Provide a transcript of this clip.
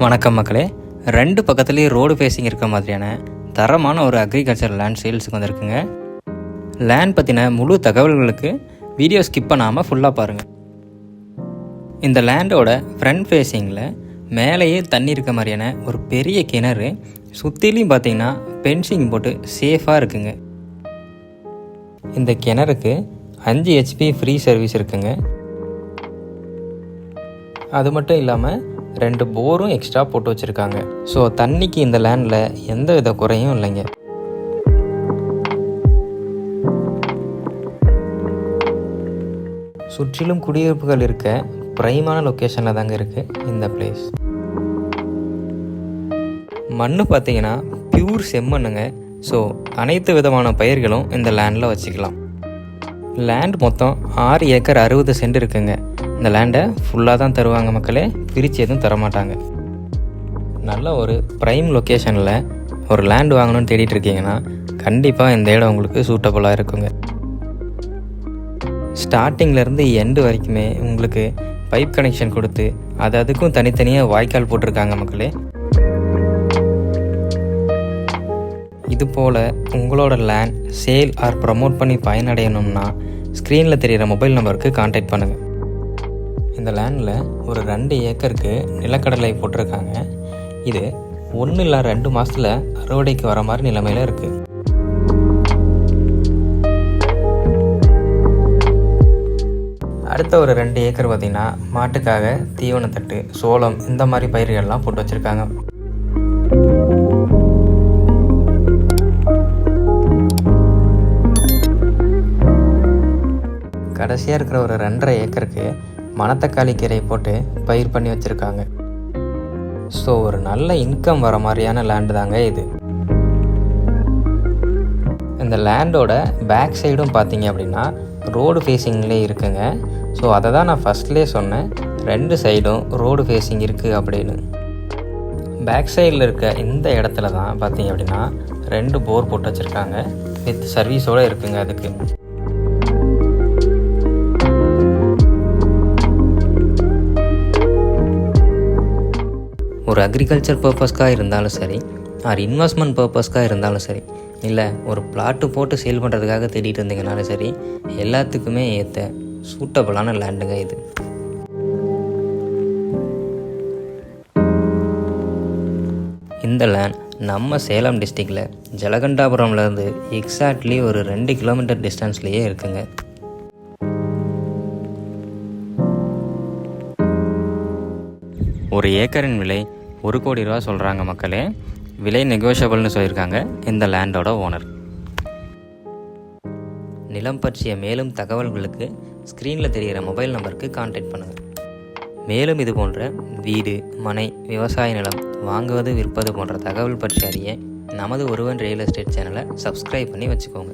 வணக்கம் மக்களே. ரெண்டு பக்கத்துலேயே ரோடு ஃபேஸிங் இருக்க மாதிரியான தரமான ஒரு அக்ரிகல்ச்சர் லேண்ட் சேல்ஸுக்கு வந்திருக்குங்க. லேண்ட் பற்றின முழு தகவல்களுக்கு வீடியோ ஸ்கிப் பண்ணாமல் ஃபுல்லாக பாருங்கள். இந்த லேண்டோட ஃப்ரண்ட் ஃபேஸிங்கில் மேலேயே தண்ணி இருக்க மாதிரியான ஒரு பெரிய கிணறு, சுற்றிலையும் பார்த்தீங்கன்னா பென்சிங் போட்டு சேஃபாக இருக்குங்க. இந்த கிணறுக்கு 5 HP ஃப்ரீ சர்வீஸ் இருக்குங்க. அது மட்டும் இல்லாமல் 2 போரும் எக்ஸ்ட்ரா போட்டு வச்சுருக்காங்க. ஸோ தண்ணிக்கு இந்த லேண்டில் எந்த வித குறையும் இல்லைங்க. சுற்றிலும் குடியிருப்புகள் இருக்க பிரைமான லொக்கேஷனில் தாங்க இருக்குது இந்த பிளேஸ். மண் பார்த்தீங்கன்னா பியூர் செம்மண்ணுங்க. ஸோ அனைத்து விதமான பயிர்களும் இந்த லேண்டில் வச்சுக்கலாம். லேண்ட் மொத்தம் 6 ஏக்கர் 60 சென்ட் இருக்குங்க. இந்த லேண்டை ஃபுல்லாக தான் தருவாங்க மக்களே, பிரித்து எதுவும் தரமாட்டாங்க. நல்ல ஒரு ப்ரைம் லொக்கேஷனில் ஒரு லேண்ட் வாங்கணும்னு தேடிட்டு இருக்கீங்கன்னா கண்டிப்பாக இந்த இடம் உங்களுக்கு சூட்டபுளாக இருக்குங்க. ஸ்டார்டிங்லேருந்து எண்டு வரைக்குமே உங்களுக்கு பைப் கனெக்ஷன் கொடுத்து அதுக்கும் தனித்தனியாக வாய்க்கால் போட்டிருக்காங்க மக்களே. இது போல் உங்களோட லேண்ட் சேல் ஆர் ப்ரமோட் பண்ணி பயனடையணும்னா ஸ்க்ரீனில் தெரிகிற மொபைல் நம்பருக்கு கான்டாக்ட் பண்ணுங்கள். இந்த லேண்டில் ஒரு 2 ஏக்கருக்கு நிலக்கடலை போட்டிருக்காங்க. இது 1 இல்லை 2 மாதத்தில் அறுவடைக்கு வர மாதிரி நிலைமையில் இருக்குது. அடுத்த ஒரு 2 ஏக்கர் பார்த்திங்கன்னா மாட்டுக்காக தீவனத்தட்டு, சோளம் இந்த மாதிரி பயிர்கள்லாம் போட்டு வச்சுருக்காங்க. கடைசியாக இருக்கிற ஒரு 2.5 ஏக்கருக்கு மணத்தக்காளி கீரை போட்டு பயிர் பண்ணி வச்சுருக்காங்க. ஸோ ஒரு நல்ல இன்கம் வர மாதிரியான லேண்டு தாங்க இது. இந்த லேண்டோட பேக் சைடும் பார்த்தீங்க அப்படின்னா ரோடு ஃபேஸிங்லேயே இருக்குங்க. ஸோ அதை தான் நான் ஃபஸ்ட்லேயே சொன்னேன், 2 சைடும் ரோடு ஃபேஸிங் இருக்குது அப்படின்னு. பேக் சைடில் இருக்க இந்த இடத்துல தான் பார்த்தீங்க அப்படின்னா 2 போர் போட்டு வச்சுருக்காங்க. வித் சர்வீஸோடு இருக்குங்க. அதுக்கு ஒரு அக்ரிகல்ச்சர் பர்பஸ்க்காக இருந்தாலும் சரி, ஆர் இன்வெஸ்ட்மெண்ட் பர்பஸ்க்காக இருந்தாலும் சரி, இல்லை ஒரு பிளாட்டு போட்டு சேல் பண்ணுறதுக்காக தேடிட்டு இருந்தீங்கனாலும் சரி, எல்லாத்துக்குமே ஏற்ற சூட்டபுளான லேண்டுங்க இது. இந்த லேண்ட் நம்ம சேலம் டிஸ்ட்ரிக்டில் ஜலகண்டாபுரம்லேருந்து எக்ஸாக்ட்லி ஒரு 2 கிலோமீட்டர் டிஸ்டன்ஸ்லேயே இருக்குங்க. ஒரு ஏக்கரின் விலை 1 கோடி ரூபா சொல்கிறாங்க மக்களே. விலை நெகோஷியபிள்னு சொல்லியிருக்காங்க இந்த லேண்டோட ஓனர். நிலம் பற்றிய மேலும் தகவல்களுக்கு ஸ்க்ரீனில் தெரிகிற மொபைல் நம்பருக்கு கான்டாக்ட் பண்ணுங்கள். மேலும் இது போன்ற வீடு, மனை, விவசாய நிலம் வாங்குவது, விற்பது போன்ற தகவல் பற்றி அறிய நமது ஒருவன் ரியல் எஸ்டேட் சேனலை சப்ஸ்கிரைப் பண்ணி வச்சுக்கோங்க.